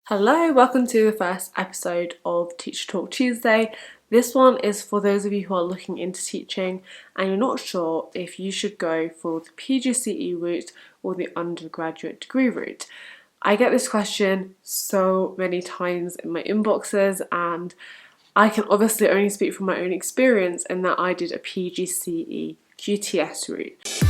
Hello, welcome to the first episode of Teacher Talk Tuesday. This one is for those of you who are looking into teaching and you're not sure if you should go for the PGCE route or the undergraduate degree route. I get this question so many times in my inboxes, and I can obviously only speak from my own experience in that I did a PGCE QTS route.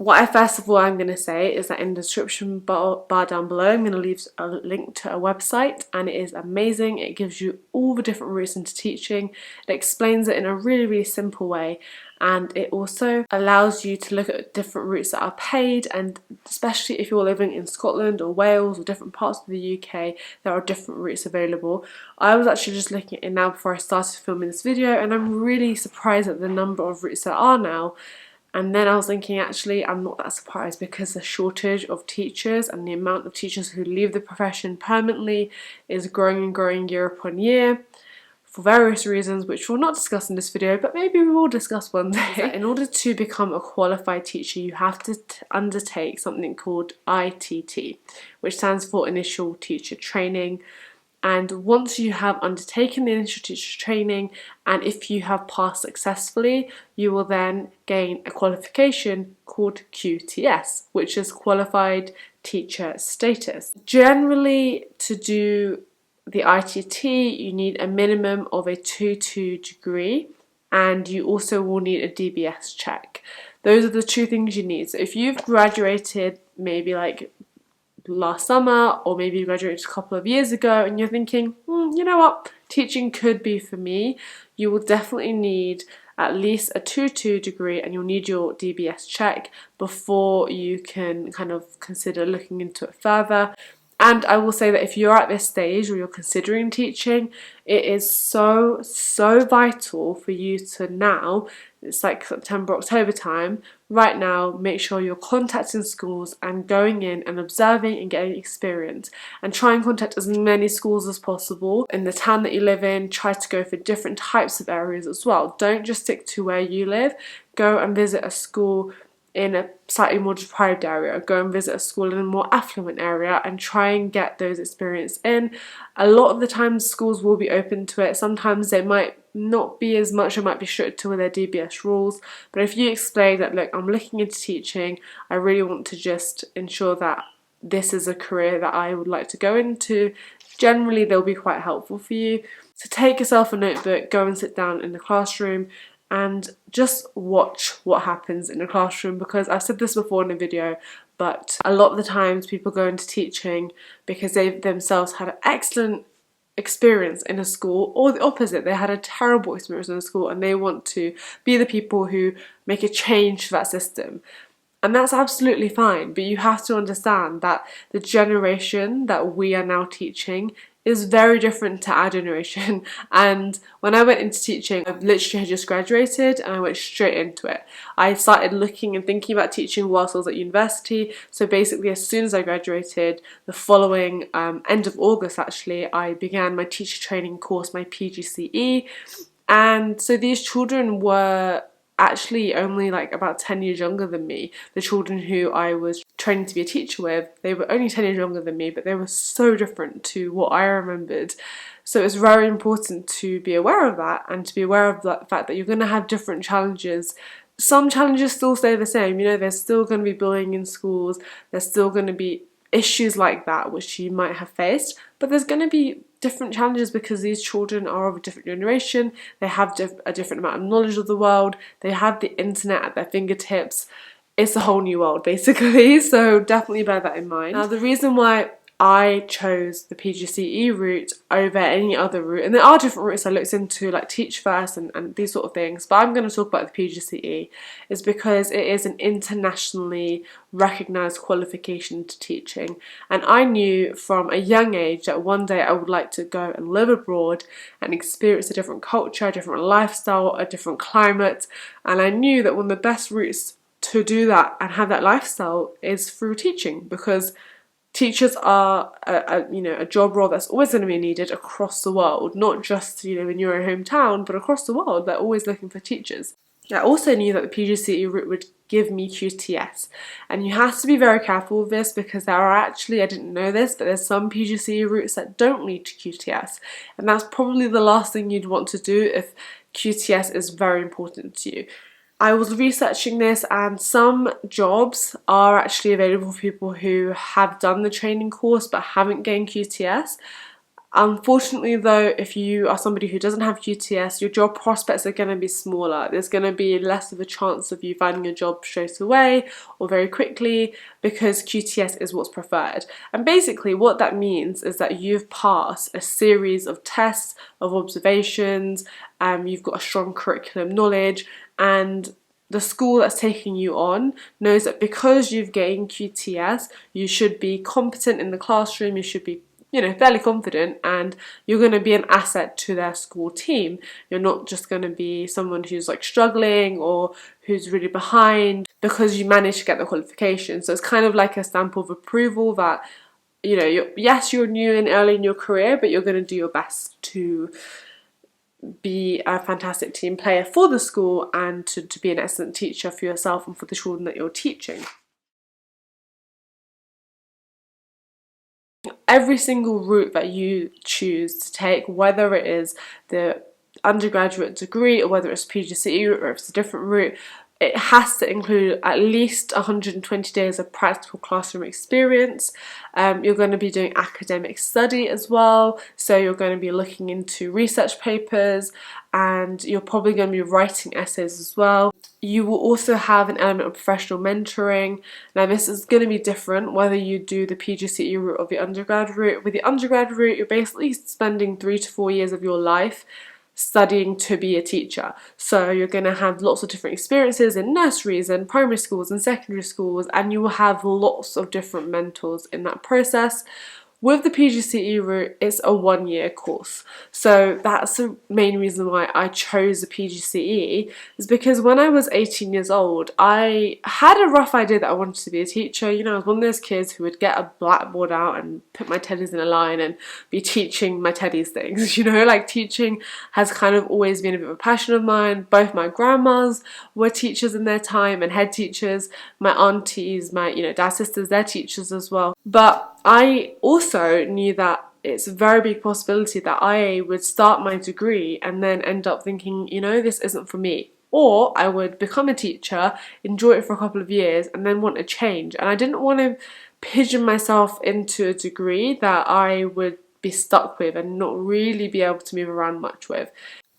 What first of all I'm going to say is that in the description bar down below I'm going to leave a link to a website, and it is amazing. It gives you all the different routes into teaching. It explains it in a really simple way, and it also allows you to look at different routes that are paid, and especially if you're living in Scotland or Wales or different parts of the UK, there are different routes available. I was actually just looking at it now before I started filming this video, and I'm really surprised at the number of routes there are now. And then I was thinking, actually, I'm not that surprised, because the shortage of teachers and the amount of teachers who leave the profession permanently is growing and growing year upon year for various reasons, which we'll not discuss in this video, but maybe we will discuss one day. In order to become a qualified teacher, you have to undertake something called ITT, which stands for Initial Teacher Training. And once you have undertaken the initial teacher training, and if you have passed successfully, you will then gain a qualification called QTS, which is Qualified Teacher Status. Generally, to do the ITT, you need a minimum of a 2-2 degree, and you also will need a DBS check. Those are the two things you need. So if you've graduated maybe like last summer, or maybe you graduated a couple of years ago and you're thinking, you know what, teaching could be for me, you will definitely need at least a 2-2 degree, and you'll need your DBS check before you can kind of consider looking into it further. And I will say that if you're at this stage or you're considering teaching, it is so vital for you to now, it's like September, October time, right now, make sure you're contacting schools and going in and observing and getting experience. And try and contact as many schools as possible in the town that you live in. Try to go for different types of areas as well. Don't just stick to where you live. Go and visit a school in a slightly more deprived area, go and visit a school in a more affluent area, and try and get those experience in. A lot of the times schools will be open to it. Sometimes they might not be as much, or might be strict with their DBS rules, but if you explain that, look, I'm looking into teaching, I really want to just ensure that this is a career that I would like to go into, generally they'll be quite helpful for you. So take yourself a notebook, go and sit down in the classroom and just watch what happens in the classroom, because I've said this before in a video, but a lot of the times people go into teaching because they've themselves had an excellent experience in a school, or the opposite, they had a terrible experience in a school and they want to be the people who make a change to that system. And that's absolutely fine, but you have to understand that the generation that we are now teaching is very different to our generation. And when I went into teaching, I literally had just graduated and I went straight into it. I started looking and thinking about teaching whilst I was at university. So basically, as soon as I graduated, the following end of August actually, I began my teacher training course, my PGCE. And so these children were actually only like about 10 years younger than me. The children who I was training to be a teacher with, they were only 10 years younger than me, but they were so different to what I remembered. So it's very important to be aware of that, and to be aware of the fact that you're going to have different challenges. Some challenges still stay the same, you know, there's still going to be bullying in schools, there's still going to be issues like that which you might have faced, but there's going to be different challenges because these children are of a different generation, they have a different amount of knowledge of the world, they have the internet at their fingertips. It's a whole new world basically, so definitely bear that in mind. Now, the reason why I chose the PGCE route over any other route, and there are different routes I looked into, like Teach First and these sort of things, but I'm going to talk about the PGCE, is because it is an internationally recognised qualification to teaching. And I knew from a young age that one day I would like to go and live abroad and experience a different culture, a different lifestyle, a different climate, and I knew that one of the best routes to do that and have that lifestyle is through teaching, because teachers are a job role that's always going to be needed across the world, not just in your hometown, but across the world. They're always looking for teachers. I also knew that the PGCE route would give me QTS, and you have to be very careful with this, because there are actually, I didn't know this, but there's some PGCE routes that don't lead to QTS, and that's probably the last thing you'd want to do if QTS is very important to you. I was researching this, and some jobs are actually available for people who have done the training course but haven't gained QTS. Unfortunately though, if you are somebody who doesn't have QTS, your job prospects are going to be smaller. There's going to be less of a chance of you finding a job straight away or very quickly, because QTS is what's preferred. And basically what that means is that you've passed a series of tests, of observations, you've got a strong curriculum knowledge, and the school that's taking you on knows that because you've gained QTS, you should be competent in the classroom, you should be fairly confident, and you're going to be an asset to their school team. You're not just going to be someone who's like struggling or who's really behind because you managed to get the qualification. So it's kind of like a stamp of approval that, you're new and early in your career, but you're going to do your best to be a fantastic team player for the school and to be an excellent teacher for yourself and for the children that you're teaching. Every single route that you choose to take, whether it is the undergraduate degree or whether it's PGCE or if it's a different route, it has to include at least 120 days of practical classroom experience. You're going to be doing academic study as well, so you're going to be looking into research papers, and you're probably going to be writing essays as well. You will also have an element of professional mentoring. Now this is going to be different whether you do the PGCE route or the undergrad route. With the undergrad route, you're basically spending 3 to 4 years of your life studying to be a teacher. So you're going to have lots of different experiences in nurseries and primary schools and secondary schools, and you will have lots of different mentors in that process. With the PGCE route, it's a 1-year course. So that's the main reason why I chose the PGCE, is because when I was 18 years old, I had a rough idea that I wanted to be a teacher. I was one of those kids who would get a blackboard out and put my teddies in a line and be teaching my teddies things. Like teaching has kind of always been a bit of a passion of mine. Both my grandmas were teachers in their time and head teachers. My aunties, my dad's sisters, they're teachers as well. But I also knew that it's a very big possibility that I would start my degree and then end up thinking, this isn't for me. Or I would become a teacher, enjoy it for a couple of years, and then want to change. And I didn't want to pigeon myself into a degree that I would be stuck with and not really be able to move around much with.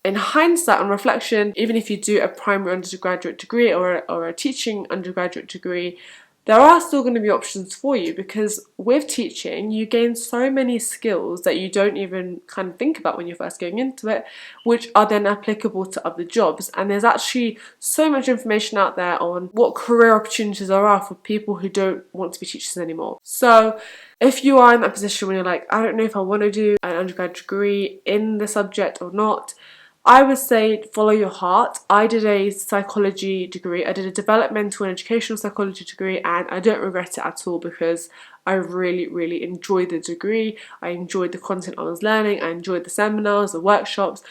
In hindsight, on reflection, even if you do a primary undergraduate degree or a teaching undergraduate degree, there are still going to be options for you, because with teaching you gain so many skills that you don't even kind of think about when you're first going into it, which are then applicable to other jobs. And there's actually so much information out there on what career opportunities there are for people who don't want to be teachers anymore. So if you are in that position where you're like, I don't know if I want to do an undergrad degree in the subject or not, I would say follow your heart. I did a psychology degree. I did a developmental and educational psychology degree, and I don't regret it at all, because I really, really enjoyed the degree. I enjoyed the content I was learning. I enjoyed the seminars, the workshops.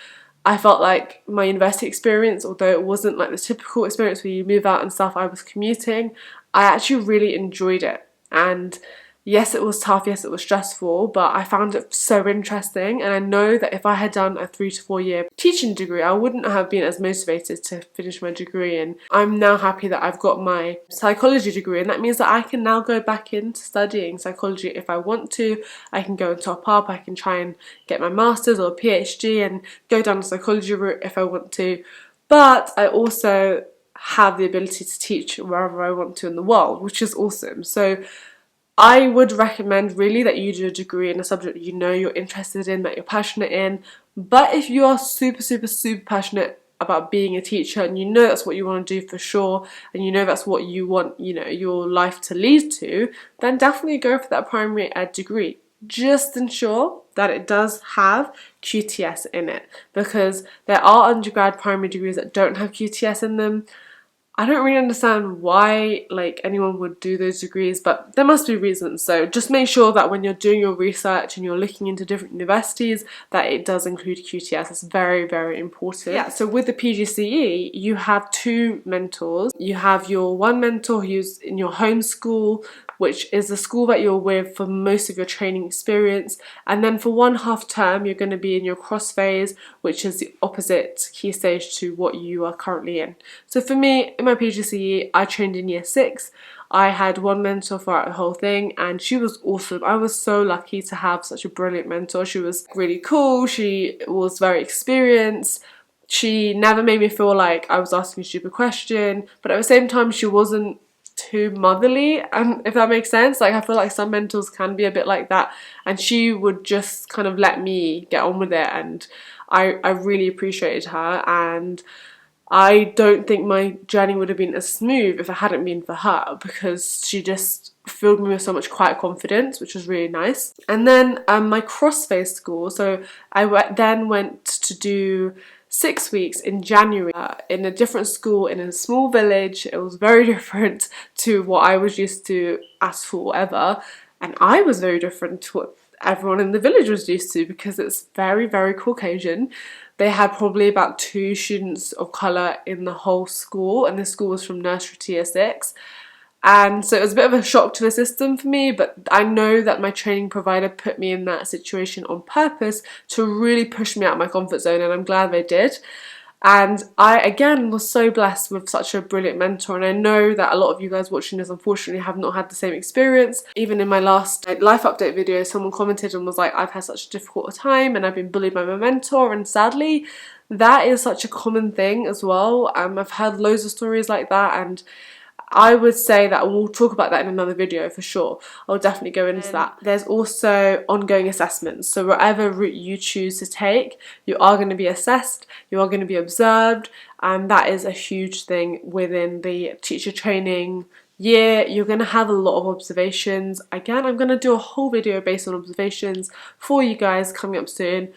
I felt like my university experience, although it wasn't like the typical experience where you move out and stuff, I was commuting, I actually really enjoyed it. And yes, it was tough, yes, it was stressful, but I found it so interesting, and I know that if I had done a 3 to 4 year teaching degree, I wouldn't have been as motivated to finish my degree. And I'm now happy that I've got my psychology degree, and that means that I can now go back into studying psychology if I want to. I can go and top up, I can try and get my master's or a PhD and go down the psychology route if I want to. But I also have the ability to teach wherever I want to in the world, which is awesome. So I would recommend really that you do a degree in a subject that you're interested in, that you're passionate in. But if you are super, super, super passionate about being a teacher, and that's what you want to do for sure, and that's what you want, your life to lead to, then definitely go for that primary ed degree. Just ensure that it does have QTS in it, because there are undergrad primary degrees that don't have QTS in them. I don't really understand why anyone would do those degrees, but there must be reasons. So just make sure that when you're doing your research and you're looking into different universities, that it does include QTS. It's very, very important. Yeah, so with the PGCE, you have 2 mentors. You have your one mentor who's in your home school, which is the school that you're with for most of your training experience. And then for 1 half term, you're going to be in your cross phase, which is the opposite key stage to what you are currently in. So for me, in my PGCE, I trained in year 6. I had one mentor throughout the whole thing, and she was awesome. I was so lucky to have such a brilliant mentor. She was really cool. She was very experienced. She never made me feel like I was asking a stupid question, but at the same time, she wasn't too motherly, and if that makes sense. I feel like some mentors can be a bit like that, and she would just kind of let me get on with it, and I really appreciated her. And I don't think my journey would have been as smooth if it hadn't been for her, because she just filled me with so much quiet confidence, which was really nice. And then my cross-phase school, so then went to do 6 weeks in January in a different school in a small village. It was very different to what I was used to at school ever, and I was very different to what everyone in the village was used to, because it's very, very Caucasian. They had probably about 2 students of colour in the whole school, and the school was from nursery to year 6. And so it was a bit of a shock to the system for me, but I know that my training provider put me in that situation on purpose to really push me out of my comfort zone, and I'm glad they did. And I, again, was so blessed with such a brilliant mentor, and I know that a lot of you guys watching this unfortunately have not had the same experience. Even in my last life update video, someone commented and was like, I've had such a difficult time and I've been bullied by my mentor, and sadly that is such a common thing as well. I've heard loads of stories like that, and I would say that we'll talk about that in another video for sure. I'll definitely go into that. There's also ongoing assessments. So whatever route you choose to take, you are going to be assessed, you are going to be observed, and that is a huge thing within the teacher training year. You're going to have a lot of observations. Again, I'm going to do a whole video based on observations for you guys coming up soon.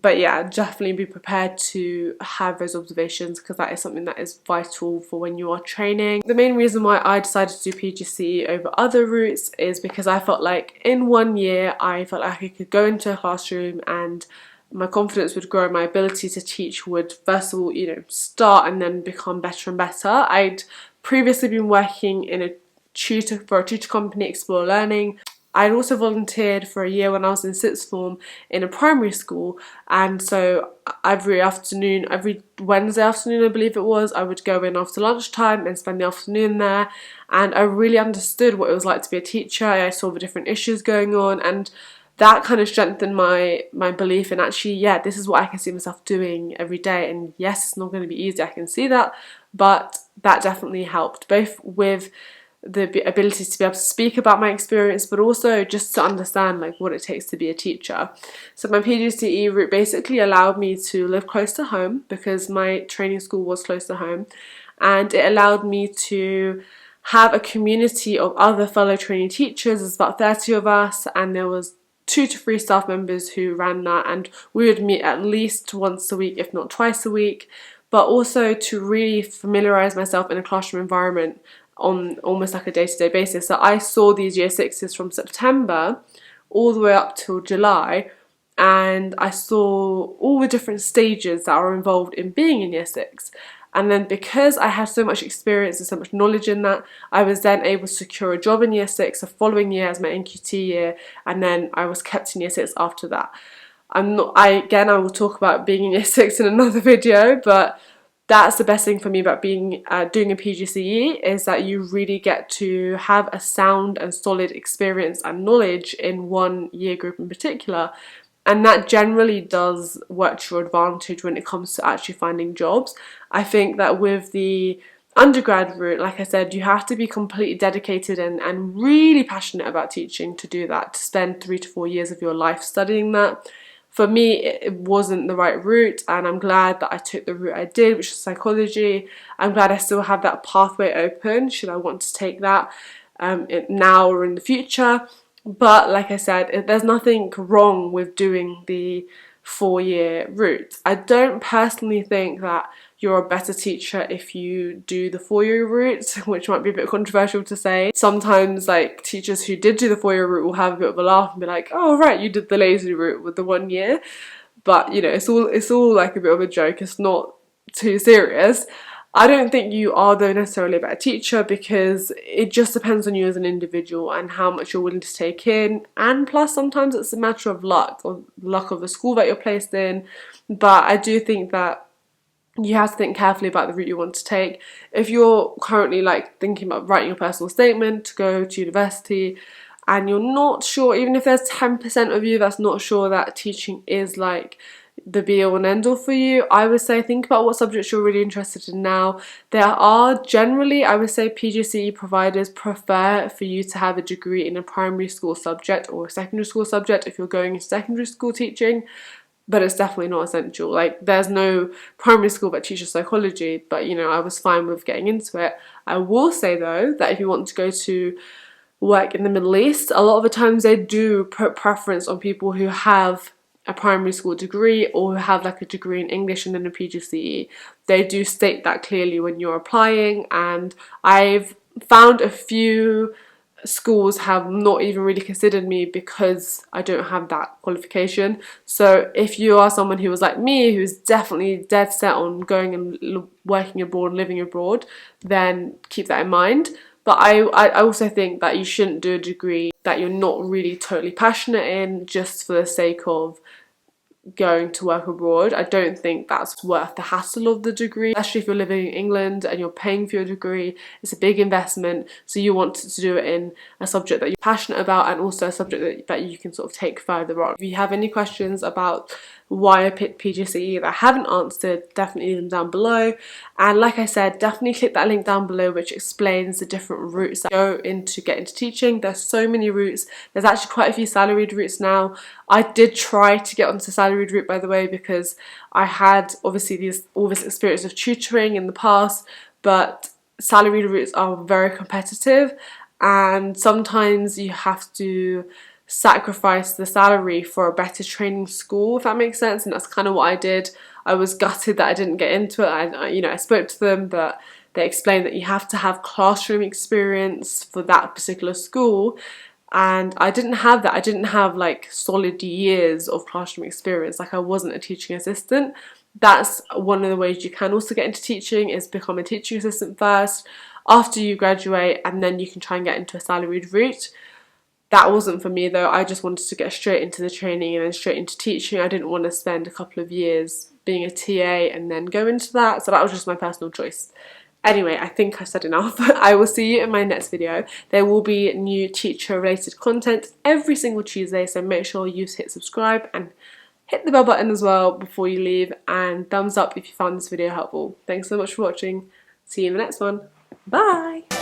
But yeah, definitely be prepared to have those observations, because that is something that is vital for when you are training. The main reason why I decided to do PGCE over other routes is because I felt like in 1 year I felt like I could go into a classroom and my confidence would grow, my ability to teach would first of all, start and then become better and better. I'd previously been working in a tutor company, Explore Learning. I'd also volunteered for a year when I was in 6th form in a primary school, and so every Wednesday afternoon I believe it was, I would go in after lunchtime and spend the afternoon there, and I really understood what it was like to be a teacher. I saw the different issues going on, and that kind of strengthened my belief in actually, yeah, this is what I can see myself doing every day. And yes, it's not going to be easy, I can see that, but that definitely helped, both with the ability to be able to speak about my experience, but also just to understand what it takes to be a teacher. So my PGCE route basically allowed me to live close to home, because my training school was close to home, and it allowed me to have a community of other fellow training teachers. There's about 30 of us, and there was 2 to 3 staff members who ran that, and we would meet at least once a week, if not twice a week, but also to really familiarise myself in a classroom environment on almost like a day-to-day basis. So I saw these year 6s from September all the way up till July, and I saw all the different stages that are involved in being in year 6. And then because I had so much experience and so much knowledge in that, I was then able to secure a job in year 6 the following year as my NQT year, and then I was kept in year 6 after that. I will talk about being in year 6 in another video, but that's the best thing for me about doing a PGCE, is that you really get to have a sound and solid experience and knowledge in one year group in particular, and that generally does work to your advantage when it comes to actually finding jobs. I think that with the undergrad route, like I said, you have to be completely dedicated and really passionate about teaching to do that, to spend 3 to 4 years of your life studying that. For me, it wasn't the right route, and I'm glad that I took the route I did, which is psychology. I'm glad I still have that pathway open should I want to take that now or in the future. But like I said, there's nothing wrong with doing the 4-year route. I don't personally think that you're a better teacher if you do the 4-year route, which might be a bit controversial to say. Sometimes like teachers who did do the 4-year route will have a bit of a laugh and be like, oh right, you did the lazy route with the 1 year. But you know, it's all like a bit of a joke, it's not too serious. I don't think you are though necessarily a better teacher, because it just depends on you as an individual and how much you're willing to take in, and plus sometimes it's a matter of luck, or luck of the school that you're placed in. But I do think that you have to think carefully about the route you want to take. If you're currently like thinking about writing a personal statement to go to university and you're not sure, even if there's 10% of you that's not sure that teaching is like the be all and end all for you, I would say think about what subjects you're really interested in now. There are generally, I would say, PGCE providers prefer for you to have a degree in a primary school subject or a secondary school subject if you're going into secondary school teaching, but it's definitely not essential. Like, there's no primary school that teaches psychology, but you know, I was fine with getting into it. I will say though that if you want to go to work in the Middle East, a lot of the times they do put preference on people who have a primary school degree or who have like a degree in English and then a PGCE. They do state that clearly when you're applying, and I've found a few schools have not even really considered me because I don't have that qualification. So if you are someone who was like me, who's definitely dead set on going and working abroad, living abroad, then keep that in mind. But I also think that you shouldn't do a degree that you're not really totally passionate in just for the sake of going to work abroad. I don't think that's worth the hassle of the degree, especially if you're living in England and you're paying for your degree. It's a big investment, so you want to do it in a subject that you're passionate about and also a subject that you can sort of take further on. If you have any questions about why I picked PGCE that I haven't answered, definitely leave them down below. And like I said, definitely click that link down below which explains the different routes that go into get into teaching. There's so many routes. There's actually quite a few salaried routes now. I did try to get onto the salaried route, by the way, because I had obviously all this experience of tutoring in the past, but salaried routes are very competitive and sometimes you have to sacrifice the salary for a better training school, if that makes sense. And that's kind of what I did. I was gutted that I didn't get into it. I spoke to them, but they explained that you have to have classroom experience for that particular school, and I didn't have that. I didn't have like solid years of classroom experience. Like, I wasn't a teaching assistant. That's one of the ways you can also get into teaching, is become a teaching assistant first after you graduate, and then you can try and get into a salaried route. That wasn't for me though. I just wanted to get straight into the training and then straight into teaching. I didn't want to spend a couple of years being a TA and then go into that. So that was just my personal choice. Anyway, I think I said enough. I will see you in my next video. There will be new teacher related content every single Tuesday, so make sure you hit subscribe and hit the bell button as well before you leave, and thumbs up if you found this video helpful. Thanks so much for watching. See you in the next one. Bye!